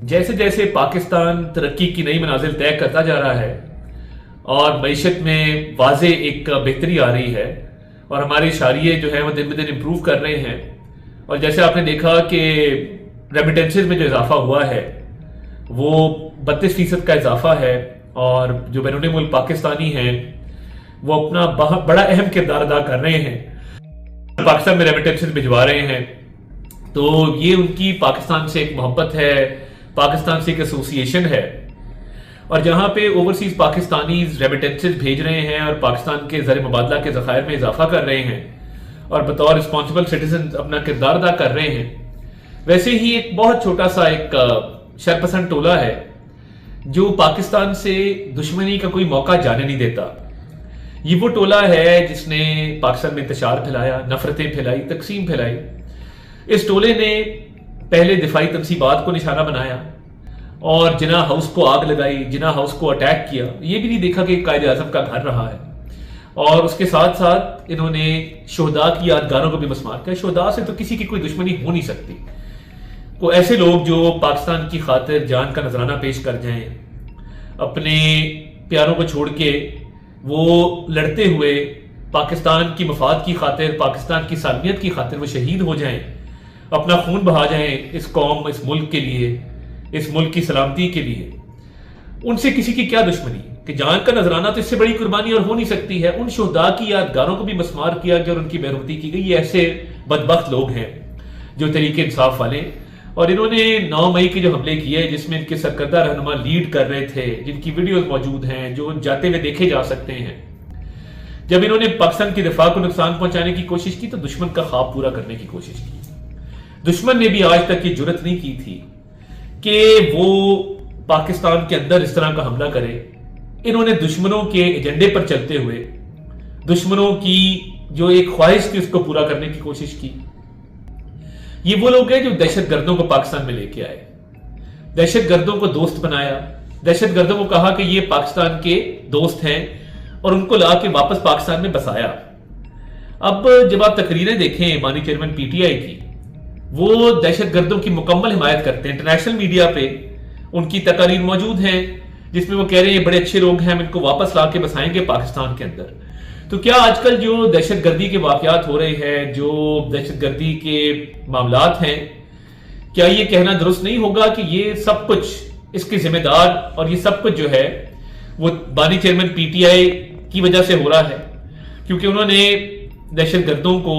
جیسے جیسے پاکستان ترقی کی نئی منازل طے کرتا جا رہا ہے اور معیشت میں واضح ایک بہتری آ رہی ہے اور ہمارے اشاریے جو ہے وہ دن بدن امپروو کر رہے ہیں، اور جیسے آپ نے دیکھا کہ ریمیٹنسز میں جو اضافہ ہوا ہے وہ 32% کا اضافہ ہے، اور جو بیرون ملک پاکستانی ہیں وہ اپنا بڑا اہم کردار ادا کر رہے ہیں، پاکستان میں ریمیٹنسز بھجوا رہے ہیں، تو یہ ان کی پاکستان سے ایک محبت ہے، پاکستان سے ایک ایسوسیشن ہے۔ اور جہاں پہ اوورسیز پاکستانیز ریمیٹنسز بھیج رہے ہیں اور پاکستان کے زر مبادلہ کے ذخائر میں اضافہ کر رہے ہیں اور بطور رسپانسبل سٹیزن اپنا کردار ادا کر رہے ہیں، ویسے ہی ایک بہت چھوٹا سا ایک شرپسند ٹولہ ہے جو پاکستان سے دشمنی کا کوئی موقع جانے نہیں دیتا۔ یہ وہ ٹولہ ہے جس نے پاکستان میں انتشار پھیلایا، نفرتیں پھیلائی، تقسیم پھیلائی۔ اس ٹولے نے پہلے دفاعی تنصیبات کو نشانہ بنایا اور جناح ہاؤس کو آگ لگائی، جناح ہاؤس کو اٹیک کیا، یہ بھی نہیں دیکھا کہ قائد اعظم کا گھر رہا ہے، اور اس کے ساتھ ساتھ انہوں نے شہداء کی یادگاروں کو بھی مسمار کیا۔ شہداء سے تو کسی کی کوئی دشمنی ہو نہیں سکتی، وہ ایسے لوگ جو پاکستان کی خاطر جان کا نذرانہ پیش کر جائیں، اپنے پیاروں کو چھوڑ کے وہ لڑتے ہوئے پاکستان کی مفاد کی خاطر، پاکستان کی سالمیت کی خاطر وہ شہید ہو جائیں، اپنا خون بہا جائیں اس قوم، اس ملک کے لیے، اس ملک کی سلامتی کے لیے، ان سے کسی کی کیا دشمنی کہ جان کا نذرانہ تو اس سے بڑی قربانی اور ہو نہیں سکتی ہے۔ ان شہداء کی یادگاروں کو بھی مسمار کیا گیا اور ان کی بے حرمتی کی گئی۔ یہ ایسے بدبخت لوگ ہیں جو تحریک انصاف والے، اور انہوں نے 9 مئی کے جو حملے کیے جس میں ان کے سرکردہ رہنما لیڈ کر رہے تھے، جن کی ویڈیوز موجود ہیں جو جاتے ہوئے دیکھے جا سکتے ہیں، جب انہوں نے پاکستان کی دفاع کو نقصان پہنچانے کی کوشش کی تو دشمن کا خواب پورا کرنے کی کوشش کی۔ دشمن نے بھی آج تک یہ جرت نہیں کی تھی کہ وہ پاکستان کے اندر اس طرح کا حملہ کرے۔ انہوں نے دشمنوں کے ایجنڈے پر چلتے ہوئے دشمنوں کی جو ایک خواہش تھی اس کو پورا کرنے کی کوشش کی۔ یہ وہ لوگ ہیں جو دہشت گردوں کو پاکستان میں لے کے آئے، دہشت گردوں کو دوست بنایا، دہشت گردوں کو کہا کہ یہ پاکستان کے دوست ہیں اور ان کو لا کے واپس پاکستان میں بسایا۔ اب جب آپ تقریریں دیکھیں بانی چیئرمین پی ٹی آئی کی، وہ دہشت گردوں کی مکمل حمایت کرتے ہیں۔ انٹرنیشنل میڈیا پہ ان کی تقاریر موجود ہیں جس میں وہ کہہ رہے ہیں یہ بڑے اچھے لوگ ہیں، ہم ان کو واپس لا کے بسائیں گے پاکستان کے اندر۔ تو کیا آج کل جو دہشت گردی کے واقعات ہو رہے ہیں، جو دہشت گردی کے معاملات ہیں، کیا یہ کہنا درست نہیں ہوگا کہ یہ سب کچھ اس کے ذمہ دار اور یہ سب کچھ جو ہے وہ بانی چیئرمین پی ٹی آئی کی وجہ سے ہو رہا ہے؟ کیونکہ انہوں نے دہشت گردوں کو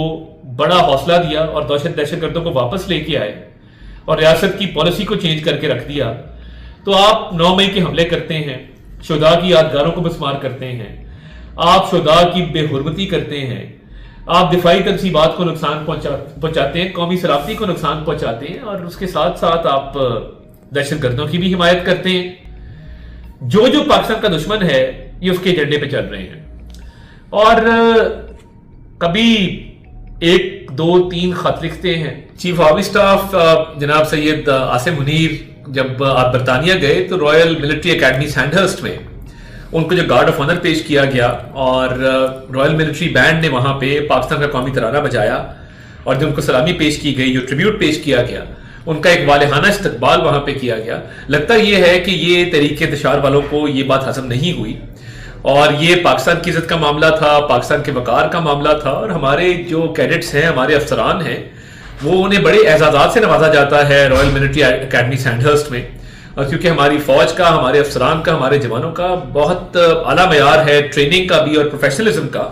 بڑا حوصلہ دیا اور دہشت گردوں کو واپس لے کے آئے اور ریاست کی پالیسی کو چینج کر کے رکھ دیا۔ تو آپ 9 مئی کے حملے کرتے ہیں، شہداء کی یادگاروں کو مسمار کرتے ہیں، آپ شہداء کی بے حرمتی کرتے ہیں، آپ دفاعی تنصیبات کو نقصان پہنچاتے ہیں، قومی سلامتی کو نقصان پہنچاتے ہیں، اور اس کے ساتھ ساتھ آپ دہشت گردوں کی بھی حمایت کرتے ہیں۔ جو پاکستان کا دشمن ہے یہ اس کے ایجنڈے پہ چل رہے ہیں، اور کبھی 1 2 3 خط لکھتے ہیں۔ چیف آرمی سٹاف جناب سید عاصم منیر جب آپ برطانیہ گئے تو رائل ملٹری اکیڈمی سینڈہرسٹ میں ان کو جو گارڈ آف آنر پیش کیا گیا اور رائل ملٹری بینڈ نے وہاں پہ پاکستان کا قومی ترانہ بجایا اور جو ان کو سلامی پیش کی گئی، جو ٹریبیوٹ پیش کیا گیا، ان کا ایک والہانہ استقبال وہاں پہ کیا گیا۔ لگتا یہ ہے کہ یہ تحریک انتشار والوں کو یہ بات ہضم نہیں ہوئی اور یہ پاکستان کی عزت کا معاملہ تھا، پاکستان کے وقار کا معاملہ تھا، اور ہمارے جو کیڈٹس ہیں، ہمارے افسران ہیں، وہ انہیں بڑے اعزازات سے نوازا جاتا ہے رائل ملٹری اکیڈمی سینڈہرسٹ میں، اور کیونکہ ہماری فوج کا، ہمارے افسران کا، ہمارے جوانوں کا بہت اعلیٰ معیار ہے ٹریننگ کا بھی اور پروفیشنلزم کا،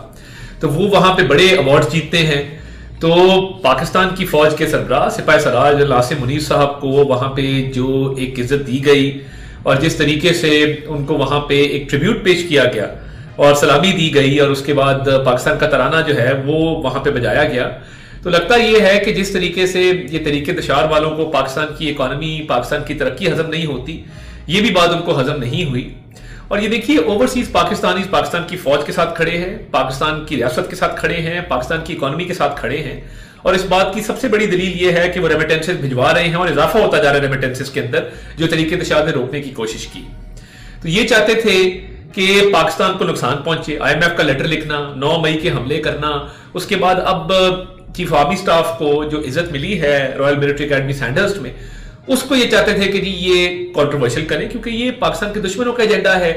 تو وہ وہاں پہ بڑے ایوارڈ جیتتے ہیں۔ تو پاکستان کی فوج کے سربراہ سپاہی سالار جنرل عاصم منیر صاحب کو وہاں پہ جو ایک عزت دی گئی اور جس طریقے سے ان کو وہاں پہ ایک ٹریبیوٹ پیش کیا گیا اور سلامی دی گئی اور اس کے بعد پاکستان کا ترانہ جو ہے وہ وہاں پہ بجایا گیا، تو لگتا یہ ہے کہ جس طریقے سے یہ تحریک انتشار والوں کو پاکستان کی اکانومی، پاکستان کی ترقی ہضم نہیں ہوتی، یہ بھی بات ان کو ہضم نہیں ہوئی۔ اور یہ دیکھیے اوورسیز پاکستانیز پاکستان کی فوج کے ساتھ کھڑے ہیں، پاکستان کی ریاست کے ساتھ کھڑے ہیں، پاکستان کی اکانومی کے ساتھ کھڑے ہیں، اور اس بات کی سب سے بڑی دلیل یہ ہے کہ وہ ریمیٹنسز بھجوا رہے ہیں اور اضافہ ہوتا جا رہا ہے ریمیٹنسز کے اندر، جو تحریک انتشار نے روکنے کی کوشش کی۔ تو یہ چاہتے تھے کہ پاکستان کو نقصان پہنچے، آئی ایم ایف کا لیٹر لکھنا، 9 مئی کے حملے کرنا، اس کے بعد اب چیف آرمی سٹاف کو جو عزت ملی ہے رائل ملٹری اکیڈمی سینڈہرسٹ میں، उसको ये चाहते थे कि जी ये कंट्रोवर्शियल करें, क्योंकि ये पाकिस्तान के दुश्मनों का एजेंडा है।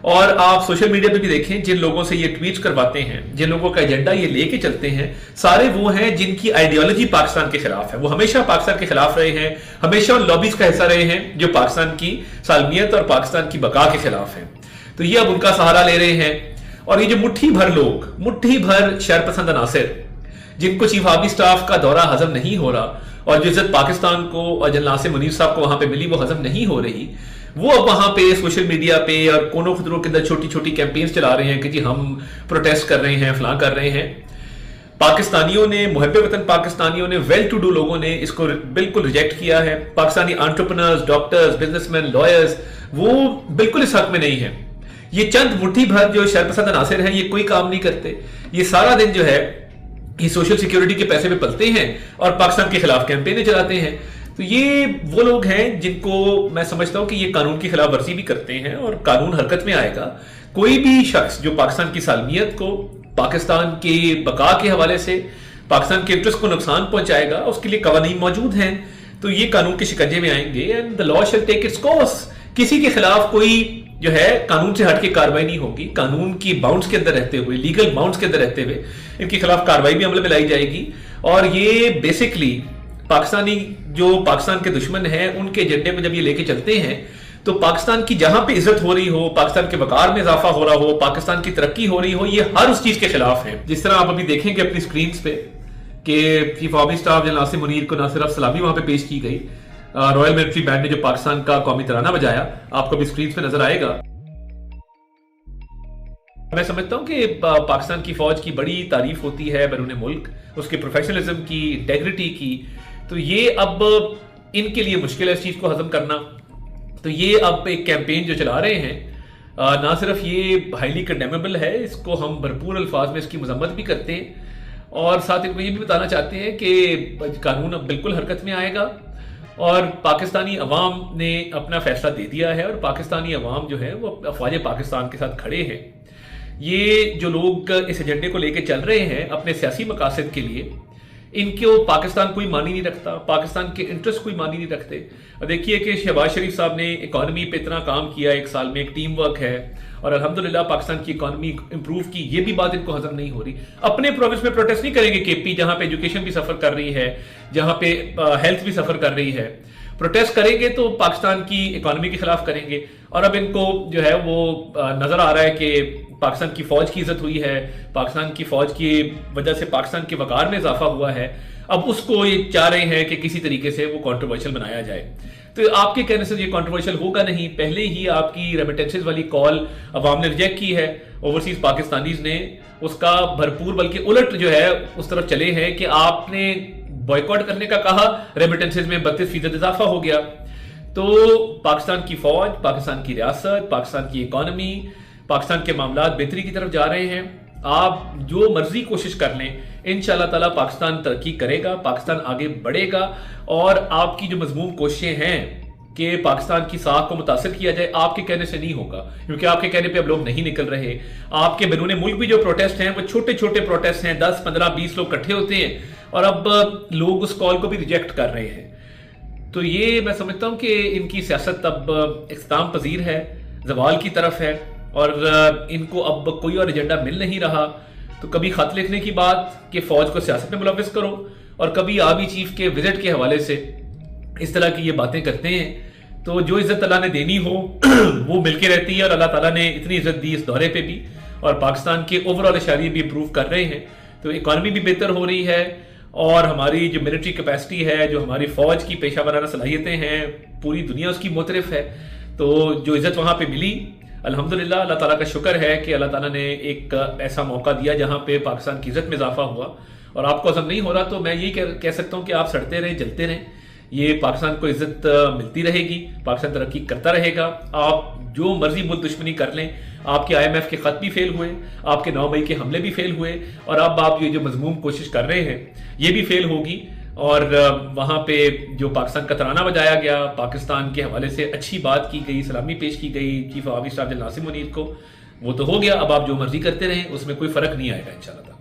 और आप सोशल मीडिया पे भी देखें, जिन लोगों से ये ट्वीट करवाते हैं, जिन लोगों का एजेंडा ये लेके चलते हैं, सारे वो हैं जिनकी आइडियोलॉजी पाकिस्तान के खिलाफ है। वो हमेशा पाकिस्तान के खिलाफ रहे हैं, हमेशा उन लॉबीज का हिस्सा रहे हैं जो पाकिस्तान की सालमियत और पाकिस्तान की बका के खिलाफ हैं। तो ये अब उनका सहारा ले रहे हैं। और ये जो मुट्ठी भर लोग, मुट्ठी भर शरपसंद अनासिर, जिनको चीफ आर्मी स्टाफ का दौरा हजम नहीं हो रहा और जो इज्जत पाकिस्तान को और जनरल नासिर मुनीर साहब को वहां पे मिली वो हजम नहीं हो रही, वो अब वहां पे सोशल मीडिया पे और कोनों खुदरों के अंदर छोटी छोटी कैंपेन्स चला रहे हैं कि जी हम प्रोटेस्ट कर रहे हैं, फलां कर रहे हैं। पाकिस्तानियों ने, मुहब्बे वतन पाकिस्तानियों ने, वेल टू डू लोगों ने इसको बिल्कुल रिजेक्ट किया है। Pakistani entrepreneurs, doctors, businessman, lawyers, वो बिल्कुल इस हक में नहीं है। ये चंद मुट्ठी भर जो शरपसंद अनासिर हैं, ये कोई काम नहीं करते। ये सारा दिन जो है ये सोशल सिक्योरिटी के पैसे पे पलते हैं और पाकिस्तान के खिलाफ कैंपेनें चलाते हैं। तो ये वो लोग हैं जिनको मैं समझता हूं कि ये कानून की खिलाफ वर्जी भी करते हैं और कानून हरकत में आएगा। कोई भी शख्स जो पाकिस्तान की सालमियत को, पाकिस्तान के बका के हवाले से पाकिस्तान के इंटरेस्ट को नुकसान पहुंचाएगा, उसके लिए कानून मौजूद हैं। तो ये कानून के शिकंजे में आएंगे and the law shall take its course. किसी के खिलाफ कोई जो है कानून से हटके कार्रवाई नहीं होगी। कानून की बाउंड्स के अंदर रहते हुए, लीगल बाउंड्स के अंदर रहते हुए इनके खिलाफ कार्रवाई भी अमल में लाई जाएगी। और ये बेसिकली पाकिस्तानी जो पाकिस्तान के दुश्मन हैं उनके एजेंडे में जब ये लेके चलते हैं तो पाकिस्तान की जहां पे इज्जत हो रही हो, पाकिस्तान के वकार में इजाफा हो रहा हो, पाकिस्तान की तरक्की हो रही हो, ये हर उस चीज के खिलाफ है। जिस तरह आप अभी देखेंगे अपनी स्क्रीन पे कि chief army staff general Nasir Munir को ना सिर्फ सलामी वहां पे पेश की गई, रॉयल मिलिट्री बैंड ने जो पाकिस्तान का कौमी तराना बजाया, आपको भी स्क्रीन पे नजर आएगा। मैं समझता हूं कि पाकिस्तान की फौज की बड़ी तारीफ होती है बैरून मुल्क, उसके प्रोफेशनलिज्म की, इंटेग्रिटी की। तो ये अब इनके लिए मुश्किल है इस चीज को हजम करना। तो ये अब एक कैंपेन जो चला रहे हैं, ना सिर्फ ये हाईली कंडेमेबल है, इसको हम भरपूर अल्फाज में इसकी मजम्मत भी करते हैं और साथ इनको ये भी बताना चाहते हैं कि कानून अब बिल्कुल हरकत में आएगा और पाकिस्तानी अवाम ने अपना फैसला दे दिया है और पाकिस्तानी अवाम जो है वो अफवाज पाकिस्तान के साथ खड़े हैं। ये जो लोग इस एजेंडे को लेकर चल रहे हैं अपने सियासी मकासद के लिए, इनको पाकिस्तान कोई मानी नहीं रखता, पाकिस्तान के इंटरेस्ट कोई मानी नहीं रखते। देखिए कि शहबाज शरीफ साहब ने इकॉनमी पे इतना काम किया, एक साल में एक टीम वर्क है और अल्हम्दुलिल्लाह पाकिस्तान की इकॉनमी इंप्रूव की, ये भी बात इनको हजम नहीं हो रही। अपने प्रोविंस में प्रोटेस्ट नहीं करेंगे केपी, जहां पे एजुकेशन भी सफर कर रही है, जहां पे हेल्थ भी सफर कर रही है। प्रोटेस्ट करेंगे तो पाकिस्तान की इकॉनमी के खिलाफ करेंगे। और अब इनको जो है वो नजर आ रहा है कि पाकिस्तान की फौज की इज्जत हुई है, पाकिस्तान की फौज की वजह से पाकिस्तान के वकार में इजाफा हुआ है, अब उसको ये चाह रहे हैं कि किसी तरीके से वो कंट्रोवर्शियल बनाया जाए। तो आपके कहने से ये कंट्रोवर्शियल होगा नहीं। पहले ही आपकी रेमिटेंसेस वाली कॉल अवाम ने रिजेक्ट की है, ओवरसीज पाकिस्तानीज ने उसका भरपूर बल्कि उलट जो है उस तरफ चले हैं कि आपने बॉयकॉट करने का कहा, रेमिटेंसेस में 32% इजाफा हो गया। तो पाकिस्तान की फौज, पाकिस्तान की रियासत, पाकिस्तान की इकॉनमी, पाकिस्तान के मामला बेहतरी की तरफ जा रहे हैं। आप जो मर्जी कोशिश कर लें, इंशाअल्लाह ताला पाकिस्तान तरक्की करेगा, पाकिस्तान आगे बढ़ेगा। और आपकी जो मजमूम कोशिशें हैं कि पाकिस्तान की साख को मुतासर किया जाए, आपके कहने से नहीं होगा, क्योंकि आपके कहने पे अब लोग नहीं निकल रहे। आपके बैरून मुल्क भी जो प्रोटेस्ट हैं वो छोटे छोटे प्रोटेस्ट हैं, 10, 15, 20 लोग इकट्ठे होते हैं और अब लोग उस कॉल को भी रिजेक्ट कर रहे हैं। तो ये मैं समझता हूं कि इनकी सियासत अब इख्तिताम पजीर है, जवाल की तरफ है और इनको अब कोई और एजेंडा मिल नहीं रहा। तो कभी खत लिखने की बात कि फौज को सियासत में मुलविस करो और कभी आर्मी चीफ के विजिट के हवाले से इस तरह की ये बातें करते हैं। तो जो इज्जत अल्लाह ने देनी हो वो मिलके रहती है और अल्लाह ताला ने इतनी इज्जत दी इस दौरे पे भी, और पाकिस्तान के ओवरऑल इशारे भी इंप्रूव कर रहे हैं। तो इकॉनमी भी बेहतर हो रही है और हमारी जो मिलिट्री कैपेसिटी है, जो हमारी फौज की पेशा वराना सलाहियतें हैं, पूरी दुनिया उसकी मुतरिफ है। तो जो इज्जत वहां पे मिली, अल्हम्दुलिल्लाह अल्लाह ताला का शुक्र है कि अल्लाह ताला ने एक ऐसा मौका दिया जहां पे पाकिस्तान की इज्जत में इजाफा हुआ। और आपको हजम नहीं हो रहा तो मैं यही कह सकता हूं कि आप सड़ते रहें, जलते रहें, ये पाकिस्तान को इज्जत मिलती रहेगी, पाकिस्तान तरक्की करता रहेगा। आप जो मर्जी मुल्क दुश्मनी कर लें, आपके IMF के खत भी फेल हुए, आपके 9 मई के हमले भी फेल हुए और अब आप ये जो मजमूम कोशिश कर रहे हैं ये भी फेल होगी। और वहां पे जो पाकिस्तान का तराना बजाया गया, पाकिस्तान के हवाले से अच्छी बात की गई, सलामी पेश की गई chief army staff general Nasir Munir को, वो तो हो गया। अब आप जो मर्जी करते रहें, उसमें कोई फर्क नहीं आएगा इंशाल्लाह।